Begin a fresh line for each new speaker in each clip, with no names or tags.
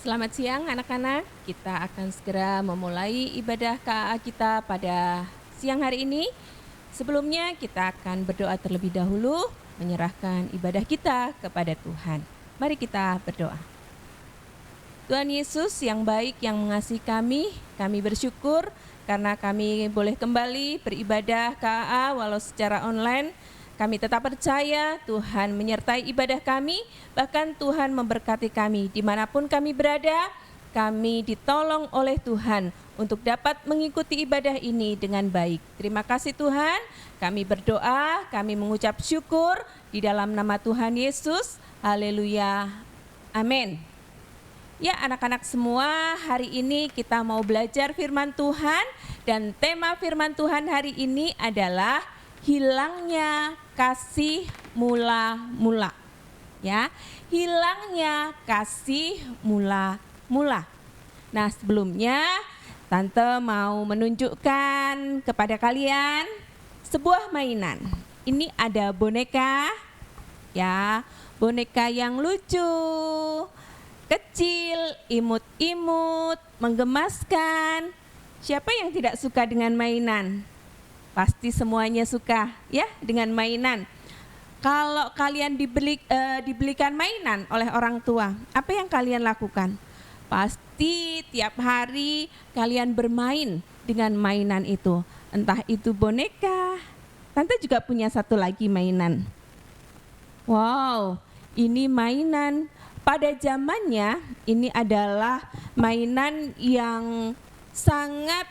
Selamat siang anak-anak, kita akan segera memulai ibadah KA kita pada siang hari ini. Sebelumnya kita akan berdoa terlebih dahulu, menyerahkan ibadah kita kepada Tuhan. Mari kita berdoa. Tuhan Yesus yang baik, yang mengasihi kami bersyukur karena kami boleh kembali beribadah KA walau secara online. Kami tetap percaya Tuhan menyertai ibadah kami, bahkan Tuhan memberkati kami. Dimanapun kami berada, kami ditolong oleh Tuhan untuk dapat mengikuti ibadah ini dengan baik. Terima kasih Tuhan, kami berdoa, kami mengucap syukur di dalam nama Tuhan Yesus. Haleluya, amin. Ya anak-anak semua, hari ini kita mau belajar firman Tuhan dan tema firman Tuhan hari ini adalah hilangnya kasih mula-mula. Ya, hilangnya kasih mula-mula. Nah, sebelumnya Tante mau menunjukkan kepada kalian sebuah mainan. Ini ada boneka, ya, boneka yang lucu, kecil, imut-imut, menggemaskan. Siapa yang tidak suka dengan mainan? Pasti semuanya suka ya dengan mainan. Kalau kalian dibelikan mainan oleh orang tua, apa yang kalian lakukan? Pasti tiap hari kalian bermain dengan mainan itu. Entah itu boneka. Tante juga punya satu lagi mainan. Wow, ini mainan. Pada zamannya ini adalah mainan yang sangat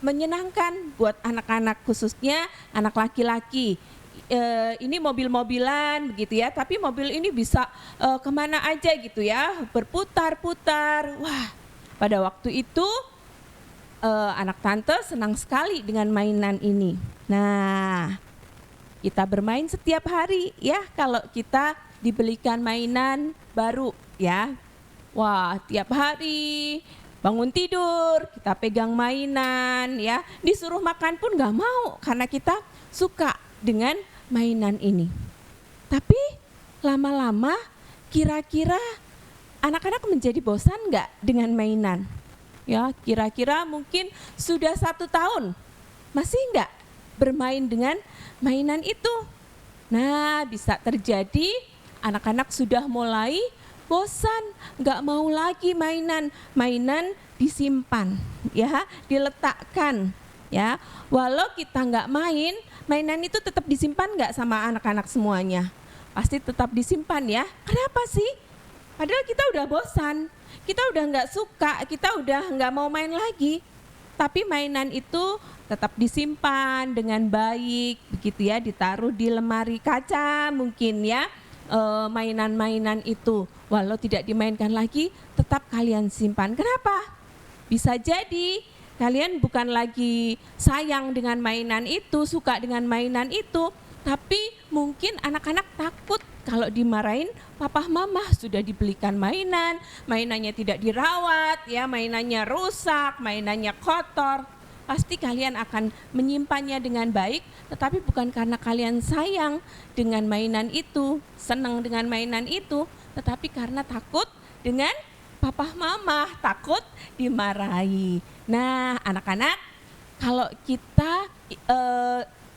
menyenangkan buat anak-anak, khususnya anak laki-laki. Ini mobil-mobilan begitu ya, tapi mobil ini bisa kemana aja gitu ya, berputar-putar. Wah, pada waktu itu anak tante senang sekali dengan mainan ini. Nah, kita bermain setiap hari ya kalau kita dibelikan mainan baru ya. Wah, tiap hari bangun tidur, kita pegang mainan ya. Disuruh makan pun gak mau karena kita suka dengan mainan ini. Tapi lama-lama kira-kira anak-anak menjadi bosan gak dengan mainan? Ya, kira-kira mungkin sudah 1 tahun masih gak bermain dengan mainan itu? Nah, bisa terjadi anak-anak sudah mulai bosan, nggak mau lagi mainan disimpan, ya, diletakkan, ya. Walau kita nggak main, mainan itu tetap disimpan nggak sama anak-anak semuanya? Pasti tetap disimpan ya. Kenapa sih? Padahal kita udah bosan, kita udah nggak suka, kita udah nggak mau main lagi. Tapi mainan itu tetap disimpan dengan baik, begitu ya, ditaruh di lemari kaca mungkin ya. Mainan-mainan itu walau tidak dimainkan lagi tetap kalian simpan. Kenapa? Bisa jadi kalian bukan lagi sayang dengan mainan itu, suka dengan mainan itu, tapi mungkin anak-anak takut kalau dimarahin papa mama sudah dibelikan mainan, mainannya tidak dirawat ya, mainannya rusak, mainannya kotor. Pasti kalian akan menyimpannya dengan baik, tetapi bukan karena kalian sayang dengan mainan itu, senang dengan mainan itu, tetapi karena takut dengan papa mama, takut dimarahi. Nah, anak-anak, kalau kita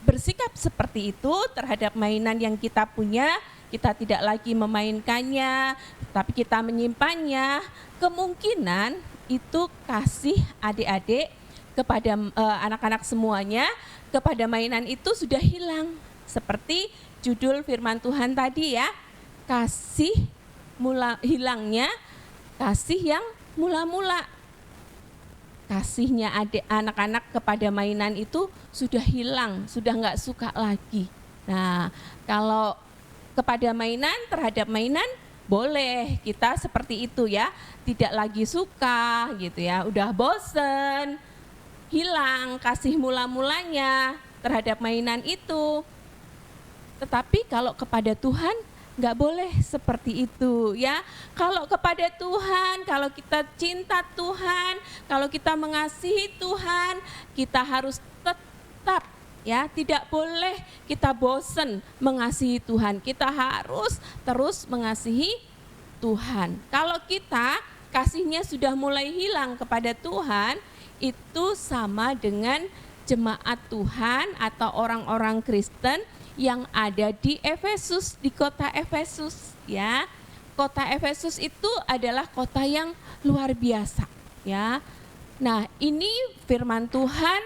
bersikap seperti itu terhadap mainan yang kita punya, kita tidak lagi memainkannya, tapi kita menyimpannya, kemungkinan itu kasih adik-adik kepada anak-anak semuanya, kepada mainan itu sudah hilang. Seperti judul firman Tuhan tadi ya, hilangnya kasih yang mula-mula. Kasihnya anak-anak kepada mainan itu sudah hilang, sudah nggak suka lagi. Nah, kalau kepada mainan, terhadap mainan, boleh kita seperti itu ya, tidak lagi suka gitu ya, udah bosen, hilang kasih mula-mulanya terhadap mainan itu. Tetapi kalau kepada Tuhan nggak boleh seperti itu ya. Kalau kepada Tuhan, kalau kita cinta Tuhan, kalau kita mengasihi Tuhan, kita harus tetap ya, tidak boleh kita bosan mengasihi Tuhan. Kita harus terus mengasihi Tuhan. Kalau kita kasihnya sudah mulai hilang kepada Tuhan, itu sama dengan jemaat Tuhan atau orang-orang Kristen yang ada di Efesus, di kota Efesus, ya. Kota Efesus itu adalah kota yang luar biasa, ya. Nah, ini firman Tuhan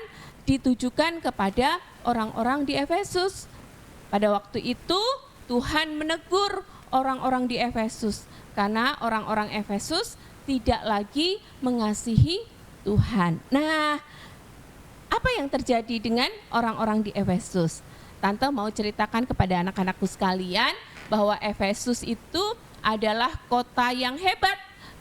ditujukan kepada orang-orang di Efesus. Pada waktu itu Tuhan menegur orang-orang di Efesus karena orang-orang Efesus tidak lagi mengasihi Tuhan. Nah, apa yang terjadi dengan orang-orang di Efesus? Tante mau ceritakan kepada anak-anakku sekalian bahwa Efesus itu adalah kota yang hebat,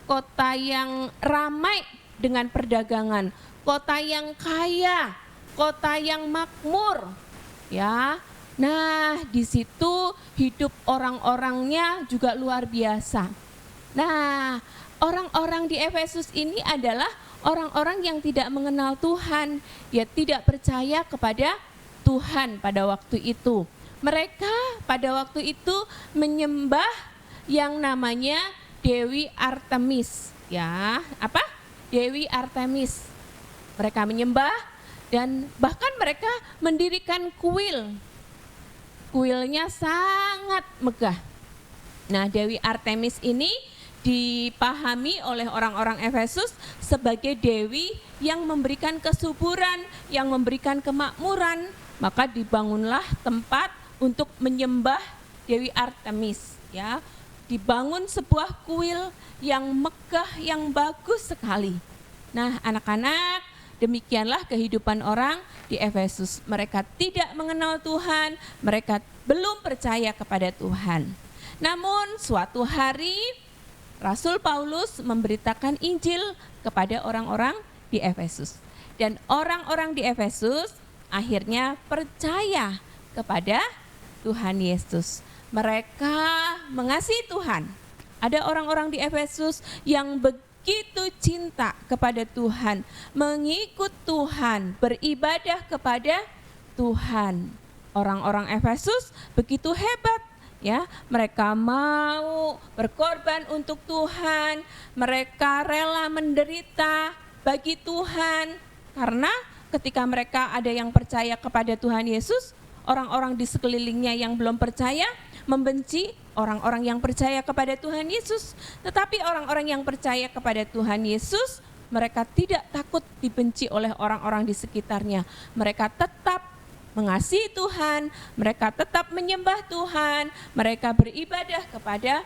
kota yang ramai dengan perdagangan, kota yang kaya, kota yang makmur, ya. Nah, di situ hidup orang-orangnya juga luar biasa. Nah, orang-orang di Efesus ini adalah orang-orang yang tidak mengenal Tuhan, ya tidak percaya kepada Tuhan pada waktu itu. Mereka pada waktu itu menyembah yang namanya Dewi Artemis, ya. Apa? Dewi Artemis. Mereka menyembah dan bahkan mereka mendirikan kuil. Kuilnya sangat megah. Nah, Dewi Artemis ini dipahami oleh orang-orang Efesus sebagai dewi yang memberikan kesuburan, yang memberikan kemakmuran. Maka dibangunlah tempat untuk menyembah Dewi Artemis, ya. Dibangun sebuah kuil yang megah, yang bagus sekali. Nah, anak-anak, demikianlah kehidupan orang di Efesus. Mereka tidak mengenal Tuhan, mereka belum percaya kepada Tuhan. Namun suatu hari Rasul Paulus memberitakan Injil kepada orang-orang di Efesus. Dan orang-orang di Efesus akhirnya percaya kepada Tuhan Yesus. Mereka mengasihi Tuhan. Ada orang-orang di Efesus yang begitu cinta kepada Tuhan, mengikut Tuhan, beribadah kepada Tuhan. Orang-orang Efesus begitu hebat, ya. Mereka mau berkorban untuk Tuhan, mereka rela menderita bagi Tuhan. Karena ketika mereka ada yang percaya kepada Tuhan Yesus, orang-orang di sekelilingnya yang belum percaya membenci orang-orang yang percaya kepada Tuhan Yesus. Tetapi orang-orang yang percaya kepada Tuhan Yesus, mereka tidak takut dibenci oleh orang-orang di sekitarnya. Mereka tetap mengasihi Tuhan, mereka tetap menyembah Tuhan, mereka beribadah kepada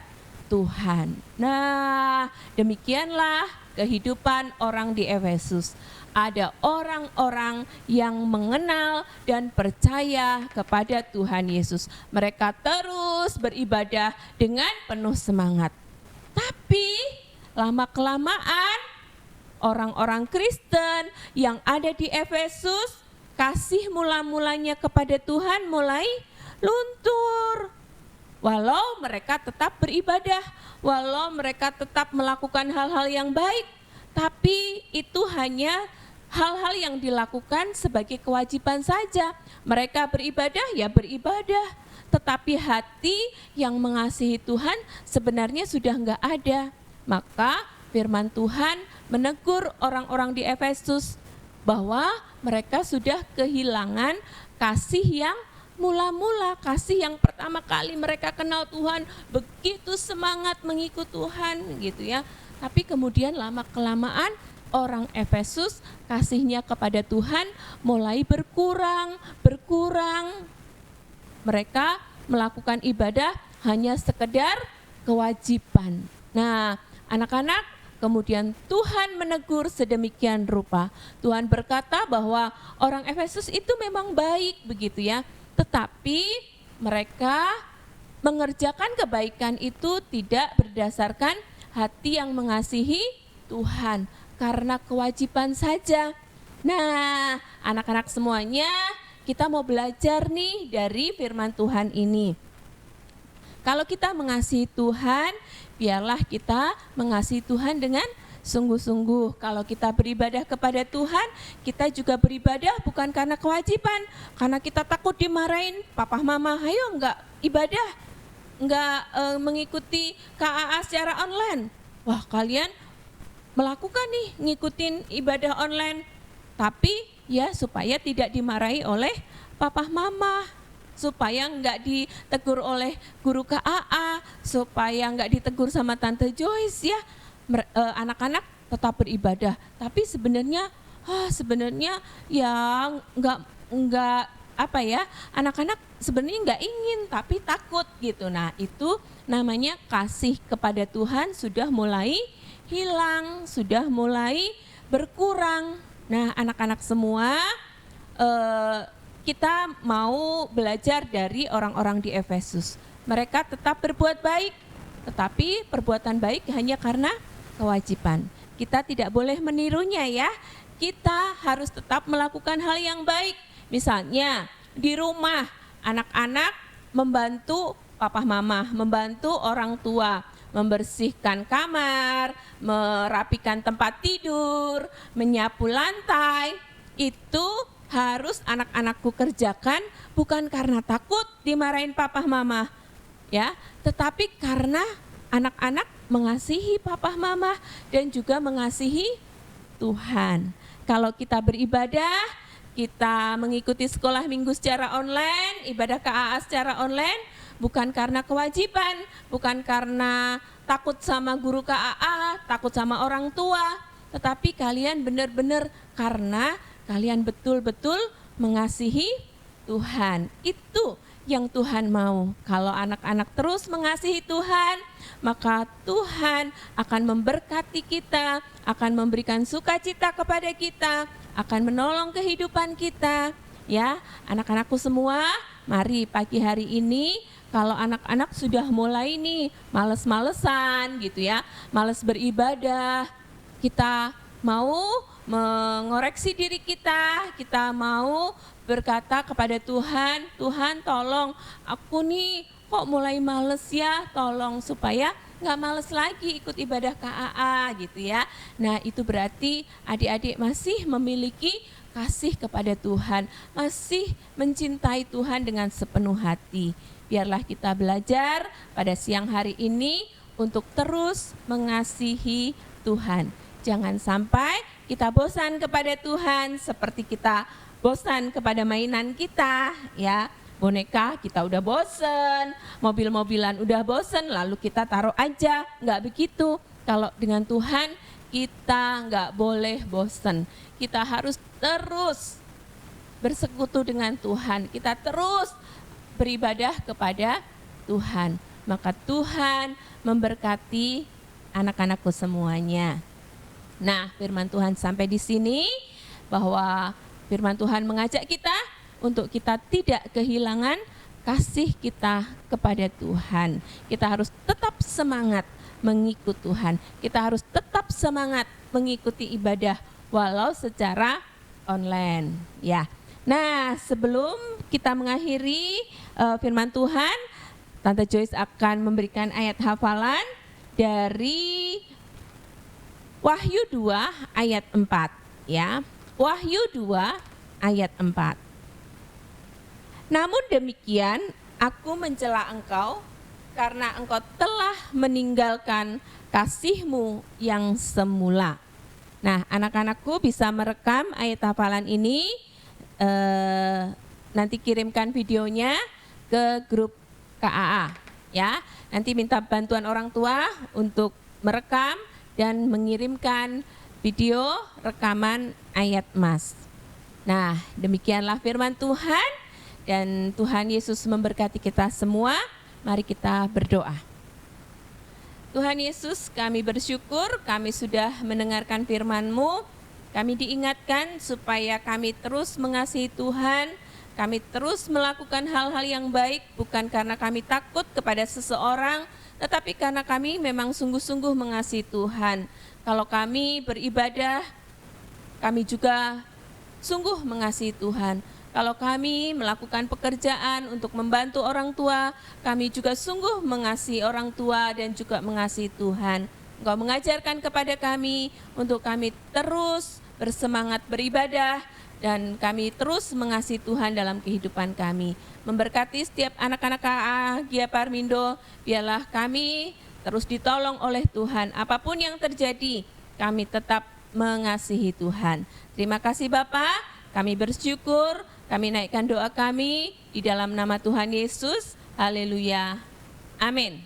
Tuhan. Nah, demikianlah kehidupan orang di Efesus. Ada orang-orang yang mengenal dan percaya kepada Tuhan Yesus. Mereka terus beribadah dengan penuh semangat. Tapi lama-kelamaan orang-orang Kristen yang ada di Efesus, kasih mula-mulanya kepada Tuhan mulai luntur. Walau mereka tetap beribadah, walau mereka tetap melakukan hal-hal yang baik, tapi itu hanya hal-hal yang dilakukan sebagai kewajiban saja. Mereka beribadah ya beribadah, tetapi hati yang mengasihi Tuhan sebenarnya sudah enggak ada. Maka firman Tuhan menegur orang-orang di Efesus bahwa mereka sudah kehilangan kasih yang mula-mula, kasih yang pertama kali mereka kenal Tuhan, begitu semangat mengikut Tuhan gitu ya. Tapi kemudian lama-kelamaan orang Efesus kasihnya kepada Tuhan mulai berkurang. Mereka melakukan ibadah hanya sekedar kewajiban. Nah, anak-anak, kemudian Tuhan menegur sedemikian rupa. Tuhan berkata bahwa orang Efesus itu memang baik begitu ya, tetapi mereka mengerjakan kebaikan itu tidak berdasarkan hati yang mengasihi Tuhan, karena kewajiban saja. Nah, anak-anak semuanya, kita mau belajar nih dari firman Tuhan ini. Kalau kita mengasihi Tuhan, biarlah kita mengasihi Tuhan dengan sungguh-sungguh. Kalau kita beribadah kepada Tuhan, kita juga beribadah bukan karena kewajiban, karena kita takut dimarahin papa mama, ayo enggak ibadah, enggak mengikuti KAA secara online. Wah, kalian melakukan nih, ngikutin ibadah online, tapi ya supaya tidak dimarahi oleh papa mama, supaya nggak ditegur oleh guru KAA, supaya nggak ditegur sama Tante Joyce ya. Anak-anak tetap beribadah, tapi sebenarnya ya nggak apa ya, anak-anak sebenarnya nggak ingin tapi takut gitu. Nah itu namanya kasih kepada Tuhan sudah mulai hilang, sudah mulai berkurang. Nah anak-anak semua, kita mau belajar dari orang-orang di Efesus. Mereka tetap berbuat baik, tetapi perbuatan baik hanya karena kewajiban. Kita tidak boleh menirunya ya, kita harus tetap melakukan hal yang baik. Misalnya di rumah, anak-anak membantu papa mama, membantu orang tua, membersihkan kamar, merapikan tempat tidur, menyapu lantai. Itu harus anak-anakku kerjakan bukan karena takut dimarahin papa mama, ya, tetapi karena anak-anak mengasihi papa mama dan juga mengasihi Tuhan. Kalau kita beribadah, kita mengikuti sekolah minggu secara online, ibadah KAA secara online, bukan karena kewajiban, bukan karena takut sama guru KAA, takut sama orang tua, tetapi kalian benar-benar karena kalian betul-betul mengasihi Tuhan. Itu yang Tuhan mau. Kalau anak-anak terus mengasihi Tuhan, maka Tuhan akan memberkati kita, akan memberikan sukacita kepada kita, akan menolong kehidupan kita. Ya, anak-anakku semua, mari pagi hari ini kalau anak-anak sudah mulai nih males-malesan gitu ya, males beribadah, kita mau mengoreksi diri kita mau berkata kepada Tuhan, Tuhan tolong aku nih kok mulai males ya, tolong supaya nggak males lagi ikut ibadah KAA gitu ya. Nah itu berarti adik-adik masih memiliki kasih kepada Tuhan, masih mencintai Tuhan dengan sepenuh hati. Biarlah kita belajar pada siang hari ini untuk terus mengasihi Tuhan. Jangan sampai kita bosan kepada Tuhan seperti kita bosan kepada mainan kita ya. Boneka kita udah bosen, mobil-mobilan udah bosen, lalu kita taruh aja. Enggak begitu. Kalau dengan Tuhan kita enggak boleh bosen. Kita harus terus bersekutu dengan Tuhan. Kita terus beribadah kepada Tuhan. Maka Tuhan memberkati anak-anakku semuanya. Nah, firman Tuhan sampai di sini bahwa firman Tuhan mengajak kita untuk kita tidak kehilangan kasih kita kepada Tuhan. Kita harus tetap semangat mengikut Tuhan. Kita harus tetap semangat mengikuti ibadah walau secara online, ya. Nah, sebelum kita mengakhiri firman Tuhan, Tante Joyce akan memberikan ayat hafalan dari Wahyu 2 ayat 4 ya. Wahyu 2 ayat 4. Namun demikian aku mencela engkau karena engkau telah meninggalkan kasihmu yang semula. Nah, anak-anakku bisa merekam ayat hafalan ini, nanti kirimkan videonya ke grup KAA ya. Nanti minta bantuan orang tua untuk merekam dan mengirimkan video rekaman ayat Mas. Nah, demikianlah firman Tuhan dan Tuhan Yesus memberkati kita semua. Mari kita berdoa. Tuhan Yesus, kami bersyukur kami sudah mendengarkan firman-Mu. Kami diingatkan supaya kami terus mengasihi Tuhan, kami terus melakukan hal-hal yang baik bukan karena kami takut kepada seseorang, tetapi karena kami memang sungguh-sungguh mengasihi Tuhan. Kalau kami beribadah, kami juga sungguh mengasihi Tuhan. Kalau kami melakukan pekerjaan untuk membantu orang tua, kami juga sungguh mengasihi orang tua dan juga mengasihi Tuhan. Engkau mengajarkan kepada kami untuk kami terus bersemangat beribadah dan kami terus mengasihi Tuhan dalam kehidupan kami. Memberkati setiap anak-anak KAA Gia Parmindo, biarlah kami terus ditolong oleh Tuhan. Apapun yang terjadi, kami tetap mengasihi Tuhan. Terima kasih Bapak, kami bersyukur, kami naikkan doa kami di dalam nama Tuhan Yesus. Haleluya. Amin.